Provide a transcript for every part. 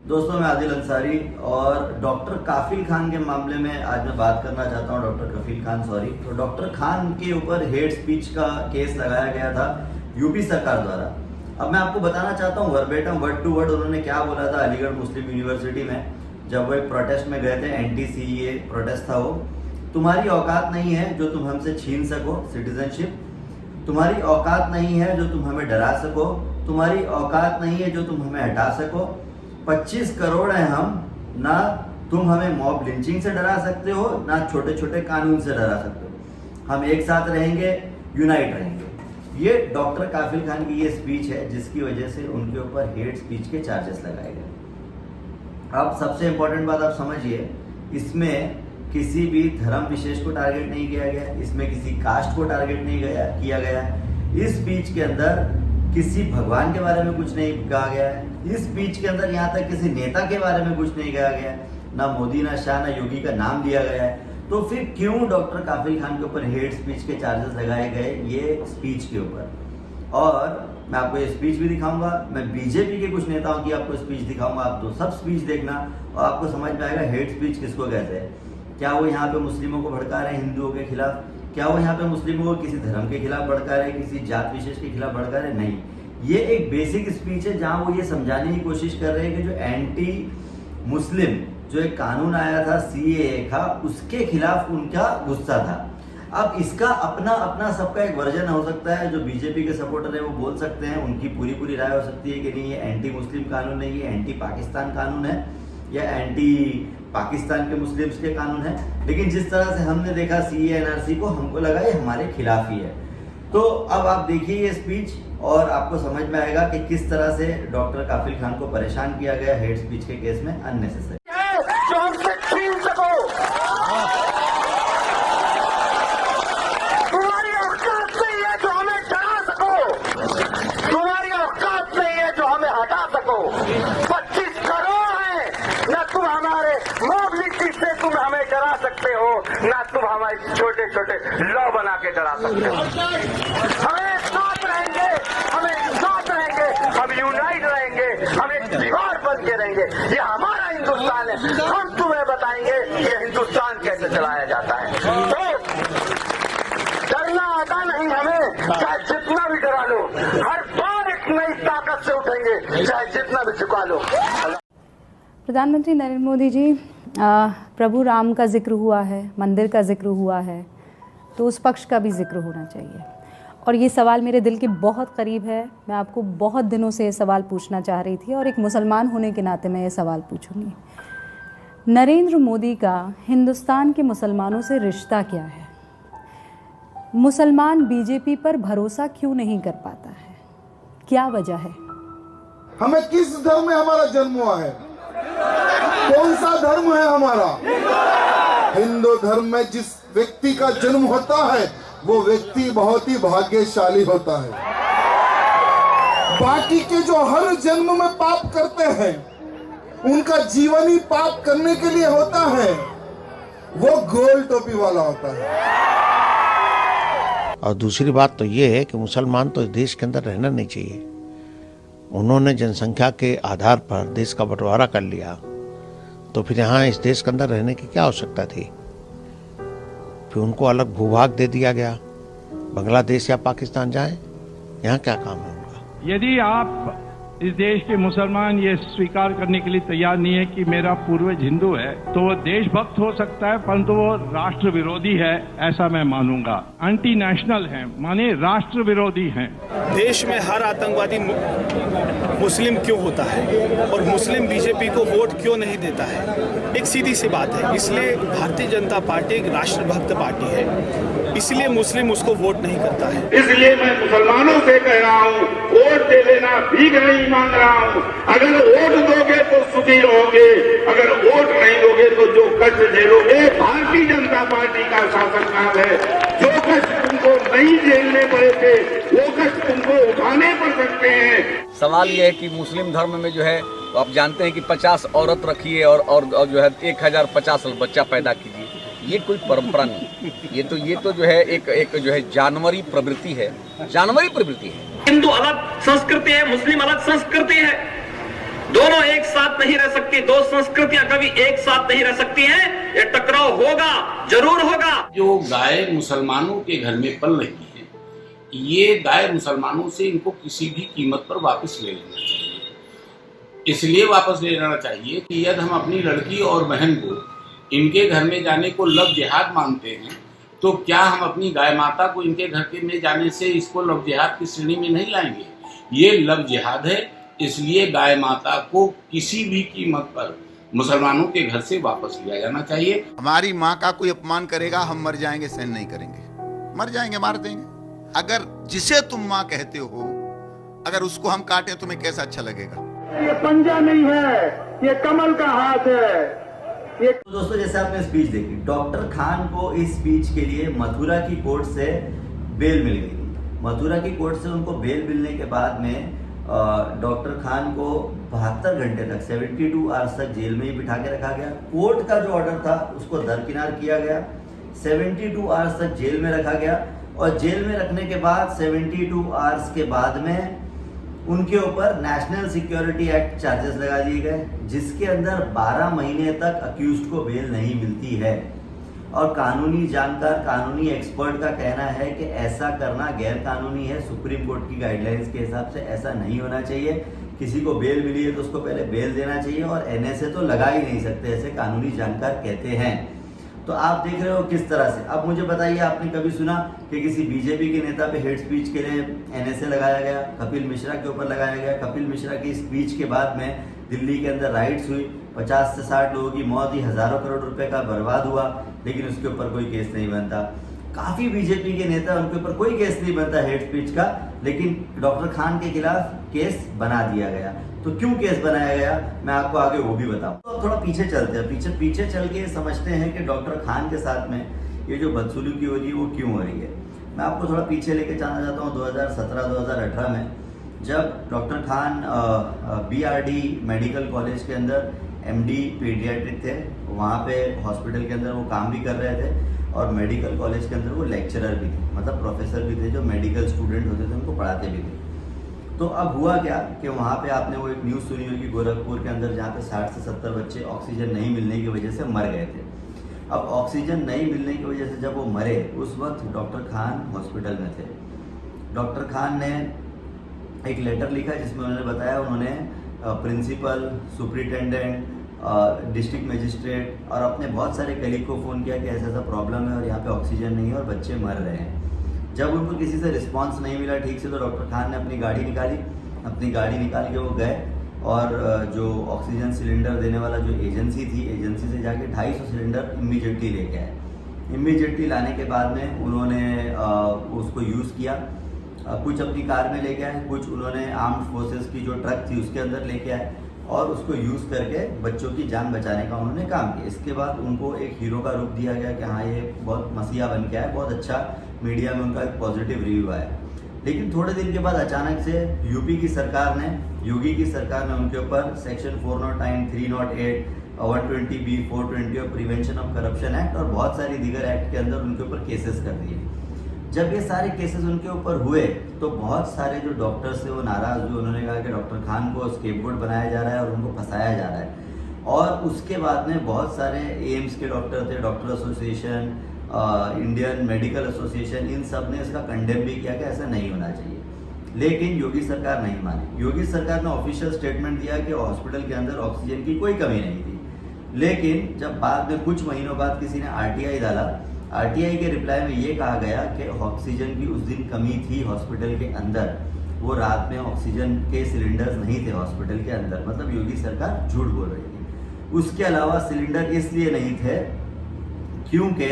दोस्तों, मैं आदिल अंसारी और डॉक्टर काफिल खान के मामले में आज मैं बात करना चाहता हूँ। डॉक्टर कफील खान, सॉरी। तो डॉक्टर खान के ऊपर हेट स्पीच का केस लगाया गया था यूपी सरकार द्वारा। अब मैं आपको बताना चाहता हूँ वर्बेटम वर्ड टू वर्ड उन्होंने क्या बोला था अलीगढ़ मुस्लिम यूनिवर्सिटी में, जब वो एक प्रोटेस्ट में गए थे। एंटी सीए प्रोटेस्ट था वो। तुम्हारी औकात नहीं है जो तुम हमसे छीन सको सिटीजनशिप, तुम्हारी औकात नहीं है जो तुम हमें डरा सको, तुम्हारी औकात नहीं है जो तुम हमें हटा सको। 25 करोड़ हैं हम, ना तुम हमें मॉब लिंचिंग से डरा सकते हो, ना छोटे छोटे कानून से डरा सकते हो। हम एक साथ रहेंगे, यूनाइट रहेंगे। ये डॉक्टर काफिल खान की ये स्पीच है जिसकी वजह से उनके ऊपर हेट स्पीच के चार्जेस लगाए गए। अब सबसे इंपॉर्टेंट बात आप समझिए, इसमें किसी भी धर्म विशेष को टारगेट नहीं किया गया, इसमें किसी कास्ट को टारगेट नहीं किया गया। इस स्पीच के अंदर किसी भगवान के बारे में कुछ नहीं कहा गया है। इस स्पीच के अंदर यहाँ तक किसी नेता के बारे में कुछ नहीं कहा गया है। ना मोदी, ना शाह, ना योगी का नाम लिया गया है। तो फिर क्यों डॉक्टर काफिल खान के ऊपर हेट स्पीच के चार्जेस लगाए गए ये स्पीच के ऊपर? और मैं आपको ये स्पीच भी दिखाऊंगा, मैं बीजेपी के कुछ नेताओं की आपको स्पीच दिखाऊंगा। आप तो सब स्पीच देखना और आपको समझ में आएगा हेट स्पीच किसको कहते हैं। क्या वो यहाँ पे मुस्लिमों को भड़का रहे हैं हिंदुओं के खिलाफ? क्या वो यहाँ पे मुस्लिमों को किसी धर्म के खिलाफ भड़का रहे हैं, किसी जात विशेष के खिलाफ भड़का रहे? नहीं, ये एक बेसिक स्पीच है जहाँ वो ये समझाने की कोशिश कर रहे हैं कि जो एंटी मुस्लिम जो एक कानून आया था सीएए का, उसके खिलाफ उनका गुस्सा था। अब इसका अपना अपना सबका एक वर्जन हो सकता है। जो बीजेपी के सपोर्टर है वो बोल सकते हैं, उनकी पूरी राय हो सकती है कि नहीं ये एंटी मुस्लिम कानून नहीं, ये एंटी पाकिस्तान कानून है या एंटी पाकिस्तान के मुस्लिम्स के कानून है। लेकिन जिस तरह से हमने देखा सीए एनआरसी को, हमको लगा ये हमारे खिलाफ ही है। तो अब आप देखिए ये स्पीच और आपको समझ में आएगा कि किस तरह से डॉक्टर काफिल खान को परेशान किया गया हेट स्पीच के केस में अननेसेसरी। जो हमसे छीन सको, तुम्हारी औकात नहीं है जो हमें डरा सको, तुम्हारी औकात नहीं है जो हमें हटा सको। 25 करोड़ है, ना तुम हमारे मोबिलिटी से तुम हमें डरा सकते हो, ना तुम हमारे छोटे छोटे लॉ बना के डरा सकते हो। हमें साथ रहेंगे, हमें साथ रहेंगे, हम यूनाइट रहेंगे, हम एक दीवार बन के रहेंगे। ये हमारा हिंदुस्तान है, हम तुम्हें बताएंगे ये हिंदुस्तान कैसे चलाया जाता है। तो डरना आता नहीं हमें, चाहे जितना भी डरा लो, हर बार एक नई ताकत से उठेंगे, चाहे जितना भी झुका लो। प्रधानमंत्री नरेंद्र मोदी जी, प्रभु राम का जिक्र हुआ है, मंदिर का जिक्र हुआ है, तो उस पक्ष का भी जिक्र होना चाहिए। और ये सवाल मेरे दिल के बहुत करीब है। मैं आपको बहुत दिनों से ये सवाल पूछना चाह रही थी और एक मुसलमान होने के नाते मैं ये सवाल पूछूंगी। नरेंद्र मोदी का हिंदुस्तान के मुसलमानों से रिश्ता क्या है? मुसलमान बीजेपी पर भरोसा क्यों नहीं कर पाता है? क्या वजह है? हमें किस धर्म में हमारा जन्म हुआ है? कौन सा धर्म है हमारा? हिंदू धर्म में जिस व्यक्ति का जन्म होता है वो व्यक्ति बहुत ही भाग्यशाली होता है। बाकी के जो हर जन्म में पाप करते हैं उनका जीवन ही पाप करने के लिए होता है, वो गोल टोपी वाला होता है। और दूसरी बात तो ये है कि मुसलमान तो इस देश के अंदर रहना नहीं चाहिए। उन्होंने जनसंख्या के आधार पर देश का बंटवारा कर लिया, तो फिर यहाँ इस देश के अंदर रहने की क्या आवश्यकता थी? फिर उनको अलग भूभाग दे दिया गया, बांग्लादेश या पाकिस्तान जाएं, यहाँ क्या काम है उनका? यदि आप इस देश के मुसलमान ये स्वीकार करने के लिए तैयार नहीं है कि मेरा पूर्वज हिंदू है, तो वो देशभक्त हो सकता है परंतु वो राष्ट्र विरोधी है, ऐसा मैं मानूंगा। एंटी नेशनल है, माने राष्ट्र विरोधी है। देश में हर आतंकवादी मुस्लिम क्यों होता है और मुस्लिम बीजेपी को वोट क्यों नहीं देता है? एक सीधी सी बात है, इसलिए भारतीय जनता पार्टी एक राष्ट्रभक्त पार्टी है, इसलिए मुस्लिम उसको वोट नहीं करता है। इसलिए मैं मुसलमानों से कह रहा हूँ, वोट दे लेना, भीख नहीं मांग रहा हूँ। अगर वोट दोगे तो सुखी रहोगे, अगर वोट नहीं दोगे तो जो कष्ट झेलोगे। भारतीय जनता पार्टी का शासनकाल है, जो कष्ट तुमको नहीं झेलने पड़े थे वो कष्ट तुमको उठाने पड़ सकते हैं। सवाल ये है कि मुस्लिम धर्म में जो है आप जानते हैं कि 50 औरत रखिए और जो है 1050 बच्चा पैदा कीजिए, ये कोई परंपरा नहीं। ये तो जो है एक जो है जानवरी प्रवृत्ति है, जानवरी प्रवृत्ति है। हिंदू अलग संस्कृति है, मुस्लिम अलग संस्कृति है। दोनों एक साथ नहीं रह सकती, दो संस्कृतियां कभी एक साथ नहीं रह सकती हैं। ये टकराव होगा, जरूर होगा। जो गाय मुसलमानों के घर में पल रही है, ये गाय मुसलमानों से इनको किसी भी कीमत पर वापस ले लेना चाहिए। इसलिए वापस ले लेना चाहिए कि यदि हम अपनी लड़की और बहन को इनके घर में जाने को लव जिहाद मानते हैं, तो क्या हम अपनी गाय माता को इनके घर के में जाने से इसको लव जिहाद की श्रेणी में नहीं लाएंगे? ये लव जिहाद है। इसलिए गाय माता को किसी भी कीमत पर मुसलमानों के घर से वापस लिया जाना चाहिए। हमारी माँ का कोई अपमान करेगा, हम मर जाएंगे, सहन नहीं करेंगे, मर जाएंगे, मार देंगे। अगर जिसे तुम माँ कहते हो, अगर उसको हम काटें, तुम्हें कैसा अच्छा लगेगा? ये पंजा नहीं है, ये कमल का हाथ है। तो दोस्तों, जैसे आपने स्पीच देखी, डॉक्टर खान को इस स्पीच के लिए मथुरा की कोर्ट से बेल मिल गई थी। मथुरा की कोर्ट से उनको बेल मिलने के बाद में डॉक्टर खान को 72 घंटे तक 72 आवर्स तक जेल में ही बिठा के रखा गया। कोर्ट का जो ऑर्डर था उसको दरकिनार किया गया, 72 आवर्स तक जेल में रखा गया। और जेल में रखने के बाद 72 आवर्स के बाद में उनके ऊपर नेशनल सिक्योरिटी एक्ट चार्जेस लगा दिए गए, जिसके अंदर 12 महीने तक अक्यूज्ड को बेल नहीं मिलती है। और कानूनी जानकार, कानूनी एक्सपर्ट का कहना है कि ऐसा करना गैर कानूनी है। सुप्रीम कोर्ट की गाइडलाइंस के हिसाब से ऐसा नहीं होना चाहिए। किसी को बेल मिली है तो उसको पहले बेल देना चाहिए, और एनएसए तो लगा ही नहीं सकते, ऐसे कानूनी जानकार कहते हैं। तो आप देख रहे हो किस तरह से। अब मुझे बताइए, आपने कभी सुना कि किसी बीजेपी के नेता पे हेट स्पीच के लिए एनएसए लगाया गया? कपिल मिश्रा के ऊपर लगाया गया। कपिल मिश्रा की स्पीच के बाद में दिल्ली के अंदर राइट्स हुई, 50 से 60 लोगों की मौत हुई, हजारों करोड़ रुपए का बर्बाद हुआ, लेकिन उसके ऊपर कोई केस नहीं बनता। काफी बीजेपी के नेता, उनके ऊपर कोई केस नहीं बनता हेट स्पीच का, लेकिन डॉक्टर खान के खिलाफ केस बना दिया गया। तो क्यों केस बनाया गया, मैं आपको आगे वो भी बताऊं। तो थोड़ा पीछे चलते हैं, पीछे चल के समझते हैं कि डॉक्टर खान के साथ में ये जो बदसलूकी हो रही है वो क्यों हो रही है। मैं आपको थोड़ा पीछे लेके जाना चाहता हूँ 2017-2018 में, जब doctor Khan BRD medical college के अंदर MD पीडियाट्रिक थे। वहाँ पे हॉस्पिटल के अंदर वो काम भी कर रहे थे, और मेडिकल कॉलेज के अंदर वो लेक्चरर भी थे, मतलब प्रोफेसर भी थे, जो मेडिकल स्टूडेंट होते थे उनको पढ़ाते भी थे। तो अब हुआ क्या कि वहाँ पे आपने वो एक न्यूज़ सुनी होगी गोरखपुर के अंदर, जहाँ पे 60 से 70 बच्चे ऑक्सीजन नहीं मिलने की वजह से मर गए थे। अब ऑक्सीजन नहीं मिलने की वजह से जब वो मरे, उस वक्त डॉक्टर खान हॉस्पिटल में थे। डॉक्टर खान ने एक लेटर लिखा जिसमें उन्होंने बताया, उन्होंने प्रिंसिपल, सुपरिटेंडेंट, डिस्ट्रिक्ट मजिस्ट्रेट और अपने बहुत सारे कलीग को फ़ोन किया कि ऐसा ऐसा प्रॉब्लम है और यहाँ पे ऑक्सीजन नहीं है और बच्चे मर रहे हैं। जब उनको किसी से रिस्पांस नहीं मिला ठीक से, तो डॉक्टर खान ने अपनी गाड़ी निकाल के वो गए, और जो ऑक्सीजन सिलेंडर देने वाला जो एजेंसी थी, एजेंसी से जाके 250 सिलेंडर इमीडिएटली लेके आए। इमीडिएटली लाने के बाद में उन्होंने उसको यूज़ किया। कुछ अपनी कार में लेके आए, कुछ उन्होंने आर्म्ड फोर्सेस की जो ट्रक थी उसके अंदर लेके आए, और उसको यूज़ करके बच्चों की जान बचाने का उन्होंने काम किया। इसके बाद उनको एक हीरो का रूप दिया गया कि हाँ ये बहुत मसीहा बन के आया, बहुत अच्छा मीडिया में उनका एक पॉजिटिव रिव्यू आया। लेकिन थोड़े दिन के बाद अचानक से यूपी की सरकार ने, योगी की सरकार ने उनके ऊपर सेक्शन 409, 308, 120B, 420 और प्रिवेंशन ऑफ करप्शन एक्ट और बहुत सारी दीगर एक्ट के अंदर उनके ऊपर केसेस कर दिए। जब ये सारे केसेस उनके ऊपर हुए तो बहुत सारे जो डॉक्टर्स थे वो नाराज हुए। उन्होंने कहा कि डॉक्टर खान को स्केपगोट बनाया जा रहा है और उनको फंसाया जा रहा है। और उसके बाद में बहुत सारे एम्स के डॉक्टर थे, doctor association, Indian medical association, इन सब ने इसका कंडेम भी किया कि ऐसा नहीं होना चाहिए। लेकिन योगी सरकार नहीं मानी। योगी सरकार ने ऑफिशियल स्टेटमेंट दिया कि हॉस्पिटल के अंदर ऑक्सीजन की कोई कमी नहीं थी। लेकिन जब बाद में कुछ महीनों बाद किसी ने RTI डाला, RTI के रिप्लाई में ये कहा गया कि ऑक्सीजन की उस दिन कमी थी हॉस्पिटल के अंदर, वो रात में ऑक्सीजन के सिलेंडर्स नहीं थे हॉस्पिटल के अंदर, मतलब योगी सरकार झूठ बोल रही थी। उसके अलावा सिलेंडर इसलिए नहीं थे क्योंकि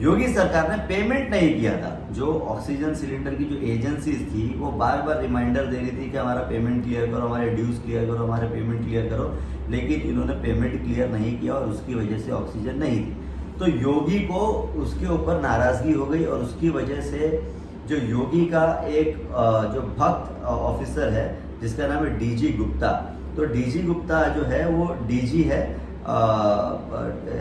योगी सरकार ने पेमेंट नहीं किया था। जो ऑक्सीजन सिलेंडर की जो एजेंसीज थी वो बार बार रिमाइंडर दे रही थी कि हमारा पेमेंट क्लियर करो, हमारे ड्यूज क्लियर करो, हमारे पेमेंट क्लियर करो, लेकिन इन्होंने पेमेंट क्लियर नहीं किया और उसकी वजह से ऑक्सीजन नहीं थी। तो योगी को उसके ऊपर नाराजगी हो गई, और उसकी वजह से जो योगी का एक जो भक्त ऑफिसर है जिसका नाम है DG गुप्ता, तो DG गुप्ता जो है वो DG है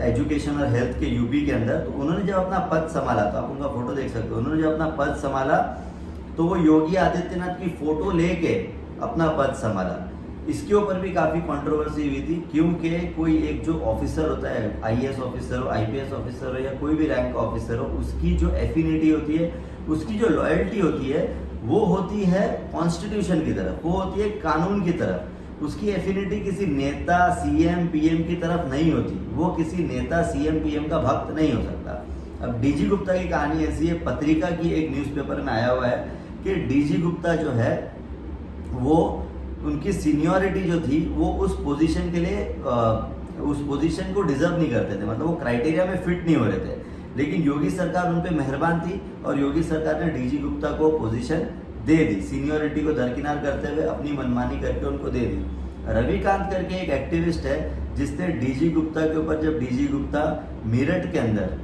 एजुकेशन और हेल्थ के यूपी के अंदर। तो उन्होंने जब अपना पद संभाला, तो आप उनका फोटो देख सकते हो, उन्होंने जब अपना पद संभाला तो वो योगी आदित्यनाथ की फोटो लेके अपना पद संभाला। इसके ऊपर भी काफ़ी कंट्रोवर्सी हुई थी, क्योंकि कोई एक जो ऑफिसर होता है, आईएएस ऑफिसर हो, आईपीएस ऑफिसर हो या कोई भी रैंक का ऑफिसर हो, उसकी जो एफिनिटी होती है, उसकी जो लॉयल्टी होती है, वो होती है कॉन्स्टिट्यूशन की तरफ, वो होती है कानून की तरफ। उसकी एफिनिटी किसी नेता, सीएम, पीएम की तरफ नहीं होती। वो किसी नेता, सीएम, पीएम का भक्त नहीं हो सकता। अब डीजी गुप्ता की कहानी ऐसी है, पत्रिका की एक न्यूज़पेपर में आया हुआ है कि डीजी गुप्ता जो है वो उनकी सीनियरिटी जो थी वो उस पोजीशन के लिए उस पोजीशन को डिजर्व नहीं करते थे, मतलब वो क्राइटेरिया में फिट नहीं हो रहे थे। लेकिन योगी सरकार उन पे मेहरबान थी और योगी सरकार ने डीजी गुप्ता को पोजीशन दे दी, सीनियरिटी को दरकिनार करते हुए अपनी मनमानी करके उनको दे दी। रविकांत करके एक एक्टिविस्ट है जिसने डीजी गुप्ता के ऊपर, जब डीजी गुप्ता मेरठ के अंदर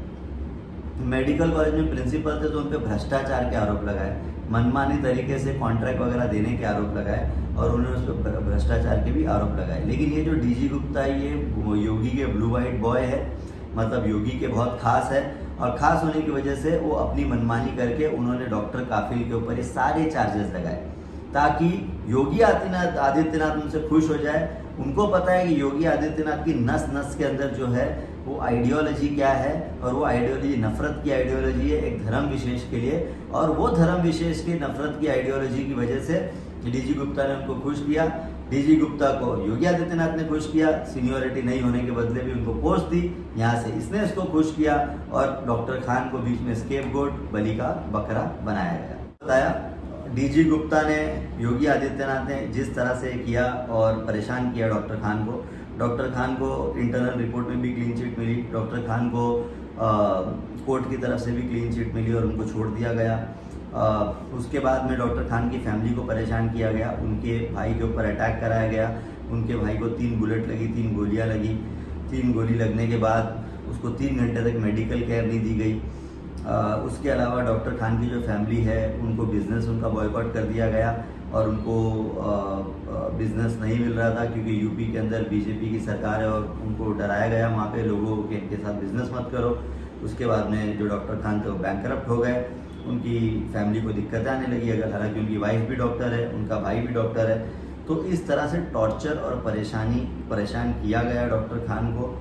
मेडिकल कॉलेज में प्रिंसिपल थे तो उन पर भ्रष्टाचार के आरोप लगाए, मनमानी तरीके से कॉन्ट्रैक्ट वगैरह देने के आरोप लगाए और उन्होंने उस पर भ्रष्टाचार के भी आरोप लगाए। लेकिन ये जो डीजी गुप्ता है ये योगी के ब्लू वाइट बॉय है, मतलब योगी के बहुत खास है, और खास होने की वजह से वो अपनी मनमानी करके उन्होंने डॉक्टर काफिल के ऊपर ये सारे चार्जेस लगाए ताकि योगी आदित्यनाथ उनसे खुश हो जाए। उनको पता है कि योगी आदित्यनाथ की नस नस के अंदर जो है वो आइडियोलॉजी क्या है, और वो आइडियोलॉजी नफरत की आइडियोलॉजी है एक धर्म विशेष के लिए, और वो धर्म विशेष की नफरत की आइडियोलॉजी की वजह से डीजी गुप्ता ने उनको खुश किया। डीजी गुप्ता को योगी आदित्यनाथ ने खुश किया, सीनियरिटी नहीं होने के बदले भी उनको पोस्ट दी, यहाँ से इसने इसको खुश किया और डॉक्टर खान को बीच में स्केपगोट, बलि का बकरा बनाया गया। बताया डीजी गुप्ता ने, योगी आदित्यनाथ ने जिस तरह से किया और परेशान किया डॉक्टर खान को, डॉक्टर खान को इंटरनल रिपोर्ट में भी क्लीन चिट मिली, डॉक्टर खान को कोर्ट की तरफ से भी क्लीन चिट मिली और उनको छोड़ दिया गया। उसके बाद में डॉक्टर खान की फैमिली को परेशान किया गया, उनके भाई के ऊपर अटैक कराया गया, उनके भाई को 3 बुलेट लगी, 3 गोलियां लगी। 3 गोली लगने के बाद उसको 3 घंटे तक मेडिकल केयर नहीं दी गई। उसके अलावा डॉक्टर खान की जो फैमिली है उनको बिजनेस उनका बॉयकॉट कर दिया गया और उनको बिजनेस नहीं मिल रहा था क्योंकि यूपी के अंदर बीजेपी की सरकार है और उनको डराया गया वहाँ पे लोगों के इनके साथ बिजनेस मत करो। उसके बाद में जो डॉक्टर खान थे वो बैंकरप्ट हो गए, उनकी फैमिली को दिक्कतें आने लगी, अगर हालांकि उनकी वाइफ भी डॉक्टर है, उनका भाई भी डॉक्टर है। तो इस तरह से टॉर्चर और परेशान किया गया डॉक्टर खान को।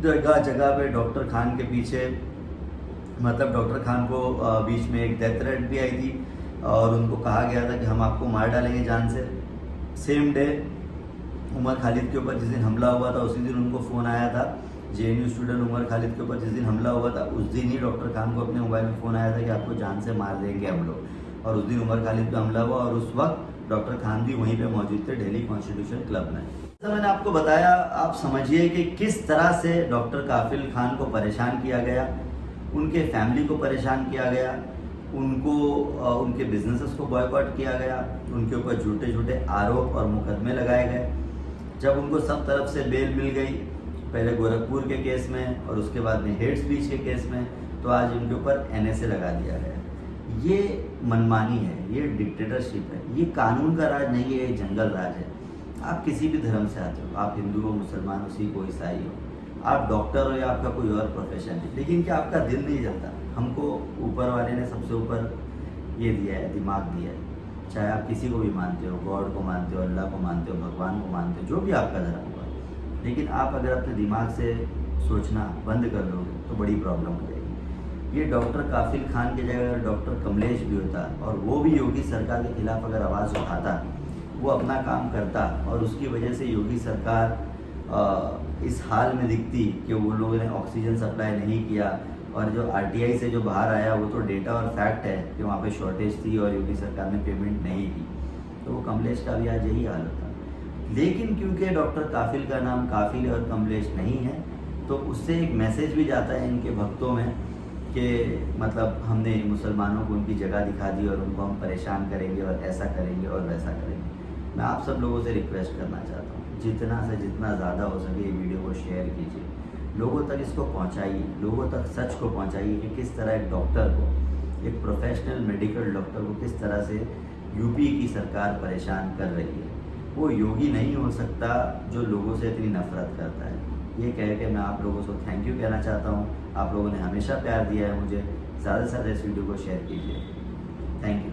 जगह जगह पे डॉक्टर खान के पीछे, मतलब डॉक्टर खान को बीच में एक डेथ थ्रेट भी आई थी और उनको कहा गया था कि हम आपको मार डालेंगे जान से। सेम डे उमर खालिद के ऊपर जिस दिन हमला हुआ था उसी दिन उनको फ़ोन आया था, जेएनयू स्टूडेंट उमर खालिद के ऊपर जिस दिन हमला हुआ था उस दिन ही डॉक्टर खान को अपने मोबाइल में फ़ोन आया था कि आपको जान से मार देंगे हम लोग, और उस दिन उमर खालिद पे हमला हुआ और उस वक्त डॉक्टर खान भी वहीं पे मौजूद थे दिल्ली कॉन्स्टिट्यूशन क्लब में। जैसा मैंने आपको बताया, आप समझिए कि किस तरह से डॉक्टर काफिल खान को परेशान किया गया, उनके फैमिली को परेशान किया गया, उनको उनके बिजनेसेस को बॉयकॉट किया गया, उनके ऊपर झूठे झूठे आरोप और मुकदमे लगाए गए। जब उनको सब तरफ से बेल मिल गई, पहले गोरखपुर के केस में और उसके बाद में हेट स्पीच के केस में, तो आज उनके ऊपर एनएसए लगा दिया गया। ये मनमानी है, ये डिक्टेटरशिप है, ये कानून का राज नहीं है, ये जंगल राज है। आप किसी भी धर्म से आते हो, आप हिंदू हो, मुसलमान हो, सिख हो, ईसाई हो, आप डॉक्टर हो या आपका कोई और प्रोफेशन है, लेकिन क्या आपका दिल नहीं जलता? हमको ऊपर वाले ने सबसे ऊपर ये दिया है, दिमाग दिया है। चाहे आप किसी को भी मानते हो, गॉड को मानते हो, अल्लाह को मानते हो, भगवान को मानते हो, जो भी आपका धर्म होगा, लेकिन आप अगर अपने दिमाग से सोचना बंद कर दोगे तो बड़ी प्रॉब्लम हो जाएगी। ये डॉक्टर काफिल खान की जगह अगर डॉक्टर कमलेश भी होता और वो भी योगी सरकार के खिलाफ अगर आवाज़ उठाता, वो अपना काम करता और उसकी वजह से योगी सरकार इस हाल में दिखती कि वो लोगों ने ऑक्सीजन सप्लाई नहीं किया, और जो आरटीआई से जो बाहर आया वो तो डेटा और फैक्ट है कि वहाँ पे शॉर्टेज थी और योगी सरकार ने पेमेंट नहीं की, तो वो कमलेश का भी आज यही हाल होता। लेकिन क्योंकि डॉक्टर काफिल का नाम काफिल और कमलेश नहीं है, तो उससे एक मैसेज भी जाता है इनके भक्तों में कि मतलब हमने मुसलमानों को उनकी जगह दिखा दी और उनको हम परेशान करेंगे और ऐसा करेंगे और वैसा करेंगे। मैं आप सब लोगों से रिक्वेस्ट करना चाहता हूँ, जितना से जितना ज़्यादा हो सके ये वीडियो को शेयर कीजिए, लोगों तक इसको पहुँचाइए, लोगों तक सच को पहुँचाइए कि किस तरह एक डॉक्टर को, एक प्रोफेशनल मेडिकल डॉक्टर को किस तरह से यूपी की सरकार परेशान कर रही है। वो योगी नहीं हो सकता जो लोगों से इतनी नफरत करता है। ये कह के मैं आप लोगों को थैंक यू कहना चाहता हूँ। आप लोगों ने हमेशा प्यार दिया है मुझे, ज़्यादा से ज़्यादा इस वीडियो को शेयर कीजिए। Thank you.